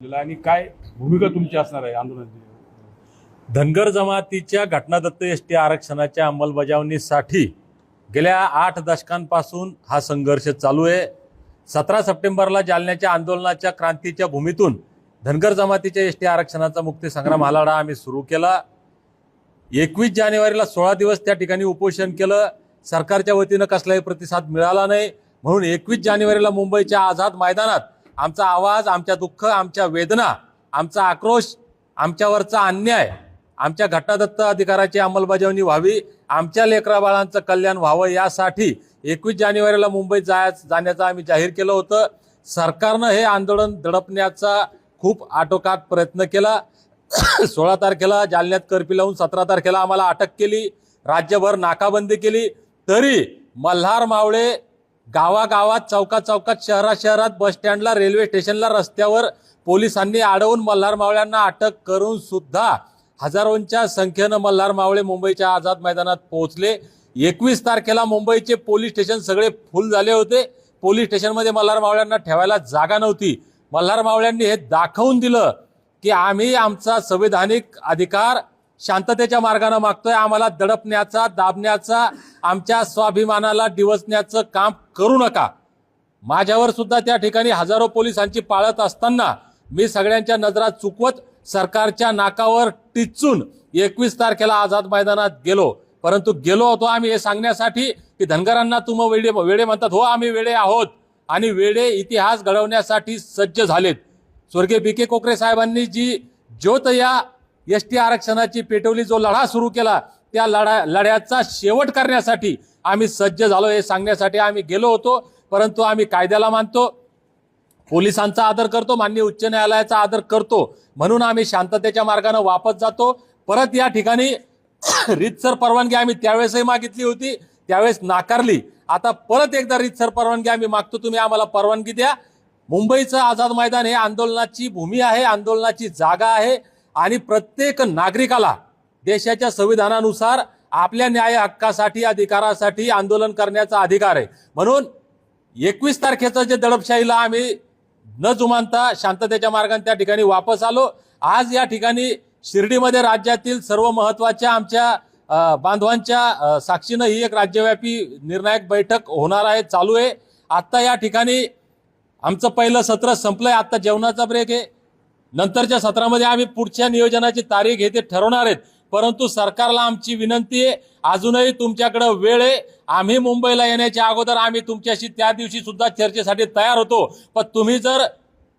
आणि काय भूमिका तुमची असणार आहे आंदोलनाची? धनगर जमातीच्या घटनादत्त एसटी आरक्षणाच्या अंमलबजावणीसाठी गेल्या 8 दशकांपासून हा संघर्ष चालू आहे। 17 सप्टेंबरला जालन्याच्या आंदोलनाच्या क्रांतीच्या भूमीतून धनगर जमातीच्या एसटी आरक्षणाचा मुक्ती संग्राम हा लढा आम्ही सुरू केला। 21 जानेवारीला 16 दिवस त्या ठिकाणी उपोषण केलं। सरकारच्या वतीनं कसलाही प्रतिसाद मिळाला नाही, म्हणून 21 जानेवारीला मुंबईच्या आझाद मैदानात आमचा आवाज, आमच्या दुःख, आमच्या वेदना, आमचा आक्रोश, आमच्यावरचा अन्याय, आमच्या घटनादत्त अधिकाराची अंमलबजावणी व्हावी, आमच्या लेकराबाळांचं कल्याण व्हावं यासाठी 21 जानेवारीला मुंबईत जाण्याचं आम्ही जाहीर केलं होतं। सरकारनं हे आंदोलन दडपण्याचा खूप आटोकाट प्रयत्न केला। 16 तारखेला जालन्यात कर्फ्यू लावून 17 तारखेला आम्हाला अटक केली, राज्यभर नाकाबंदी केली, तरी मल्हार मावळे गावागावात, चौकात, शहरात, बस स्टँडला, रेल्वे स्टेशनला, रस्त्यावर पोलिसांनी अडवून मल्हार मावळ्यांना अटक करून सुद्धा हजारोंच्या संख्येनं मल्हार मावळे मुंबईच्या आझाद मैदानात पोहोचले। 21 तारखेला मुंबईचे पोलीस स्टेशन सगळे फुल झाले होते। पोलीस स्टेशनमध्ये मल्हार मावळ्यांना ठेवायला जागा नव्हती। मल्हार मावळ्यांनी हे दाखवून दिलं की आम्ही आमचा संवैधानिक अधिकार शांततेच्या मार्गाने मागतोय, आम्हाला दडपण्याचा, दाबण्याचा, आमच्या स्वाभिमानाला डिवचण्याचं काम करू नका। माझ्यावर सुद्धा त्या ठिकाणी हजारो पोलिसांची पाळत असताना मी सगळ्यांच्या नजरा चुकवत सरकारच्या नाकावर टिचून 21 तारखेला आझाद मैदानात गेलो। परंतु गेलो होतो आम्ही हे सांगण्यासाठी की धनगरांना तुम्ही वेडे म्हणतात, हो आम्ही वेडे आहोत आणि वेडे इतिहास घडवण्यासाठी सज्ज झालेत। स्वर्गीय बी.के. कोकरे साहेबांनी जी ज्योत या एसटी आरक्षणाची पेटवली, जो लढा सुरू केला, त्या लढ्याचा शेवट करण्यासाठी आम्ही सज्ज झालो हे सांगण्यासाठी आम्ही गेलो होतो। परंतु आम्ही कायद्याला मानतो, पोलिसांचा आदर करतो, माननीय उच्च न्यायालयाचा आदर करतो, म्हणून आम्ही शांततेच्या मार्गाने वापस जातो। परत या ठिकाणी रीतसर परवानगी आम्ही त्यावेळेसही मागितली होती, त्यावेळेस नाकारली। आता परत एकदा रीतसर परवानगी आम्ही मागतो, तुम्ही आम्हाला परवानगी द्या। मुंबईचं आझाद मैदान हे आंदोलनाची भूमी आहे, आंदोलनाची जागा आहे आणि प्रत्येक नागरिकाला देशाच्या संविधानानुसार आपल्या न्याय हक्कासाठी, अधिकारासाठी आंदोलन करण्याचा अधिकार आहे। म्हणून 21 तारखेचं जे दडपशाहीला आम्ही न जुमानता शांततेच्या मार्गाने त्या ठिकाणी वापस आलो। आज या ठिकाणी शिर्डीमध्ये राज्यातील सर्व महत्त्वाच्या आमच्या बांधवांच्या साक्षीनं ही एक राज्यव्यापी निर्णायक बैठक होणार आहे, चालू आहे। आता या ठिकाणी आमचं पहिलं सत्र संपलंय, आता जेवणाचा ब्रेक आहे। नंतरच्या सत्रामध्ये आम्ही पुढच्या नियोजनाची तारीख हे ते ठरवणार आहेत। परंतु सरकारला आमची विनंती आहे, अजूनही तुमच्याकडे वेळ आहे। आम्ही मुंबईला येण्याच्या अगोदर आम्ही तुमच्याशी त्या दिवशी सुद्धा चर्चेसाठी तयार होतो, पण तुम्ही जर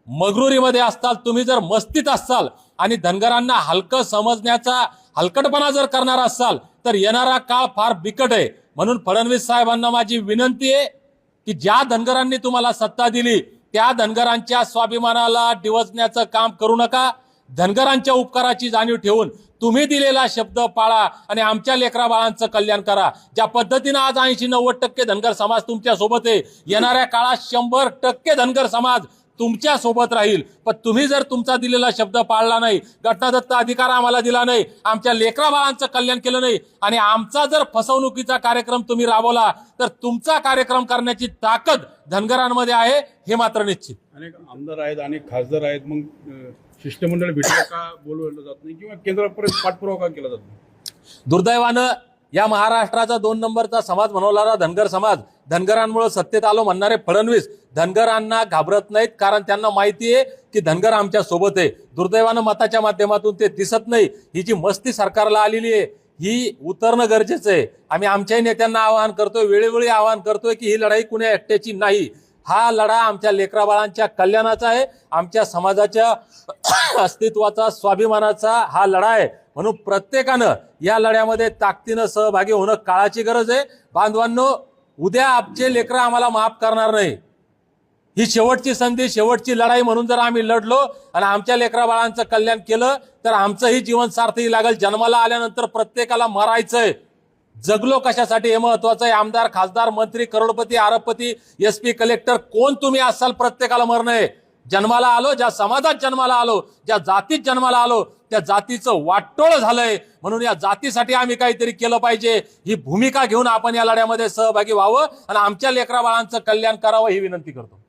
मगरुरीमध्ये असताल, तुम्ही जर मस्तीत असाल आणि धनगरांना हलकं समजण्याचा हलकटपणा जर करणार असाल तर येणारा काळ फार बिकट आहे। म्हणून फडणवीस साहेबांना माझी विनंती आहे की ज्या धनगरांनी तुम्हाला सत्ता दिली त्या धनगरांच्या स्वाभिमानाला डिवचण्याचं काम करू नका। धनगरांच्या उपकाराची जाणीव ठेवून तुम्ही दिलेला शब्द पाळा आणि आमच्या लेकराबाळांचं कल्याण करा। ज्या पद्धतीनं आज 80-90% धनगर समाज तुमच्या सोबत आहे, येणाऱ्या काळात 100% धनगर समाज तुमच्या सोबत राहील। पण तुम्ही जर तुमचा दिलेला शब्द पाळला नाही, घटनादत्त अधिकार आम्हाला दिला नाही, आमच्या लेकराबाळांचं कल्याण केलं नाही आणि आमचा जर फसवणुकीचा कार्यक्रम तुम्ही राबवला तर तुमचा कार्यक्रम करण्याची ताकद धनगरांमध्ये आहे, हे मात्र निश्चित। अनेक आमदार आहेत, अनेक खासदार आहेत, मग शिष्टमंडळ भेटायला का बोलवलं जात नाही किंवा केंद्रापर्यंत पाठपुरावा का केला जात नाही? दुर्दैवानं या महाराष्ट्राचा 2 नंबरचा समाज म्हणवणारा धनगर समाज, धनगरांमुळे सत्तेत आलो म्हणणारे फडणवीस धनगरांना घाबरत नाहीत, कारण त्यांना माहिती आहे की धनगर आमच्या सोबत आहे। दुर्दैवानं मताच्या माध्यमातून ते दिसत नाही। ही जी मस्ती सरकारला आलेली आहे ही उतरणं गरजेचं आहे। आम्ही आमच्याही नेत्यांना आवाहन करतोय, वेळोवेळी आवाहन करतोय की ही लढाई कुण्या एकट्याची नाही, हा लढा आमच्या लेकराबाळांच्या कल्याणाचा आहे, आमच्या समाजाच्या अस्तित्वाचा, स्वाभिमानाचा हा लढा आहे। म्हणून प्रत्येकानं या लढ्यामध्ये ताकदीनं सहभागी होणं काळाची गरज आहे। बांधवांनो, उद्या आमचे लेकरं आम्हाला माफ करणार नाही। ही शेवटची संधी, शेवटची लढाई म्हणून जर आम्ही लढलो आणि आमच्या लेकराबाळांचं कल्याण केलं तर आमचंही जीवन सार्थकी लागेल। जन्माला आल्यानंतर प्रत्येकाला मरायचंय, जगलो कशासाठी हे महत्वाचं आहे। आमदार, खासदार, मंत्री, करोडपती, अरबपती, एसपी, कलेक्टर कोण तुम्ही असाल, प्रत्येकाला मरणं आहे। जन्माला आलो, ज्या समाजात जन्माला आलो, ज्या जातीत जन्माला आलो, त्या जातीचं वाटोळ झालंय। म्हणून या जातीसाठी आम्ही काहीतरी केलं पाहिजे, ही भूमिका घेऊन आपण या लढ्यामध्ये सहभागी व्हावं आणि आमच्या लेकराबाळांचं कल्याण करावं ही विनंती करतो।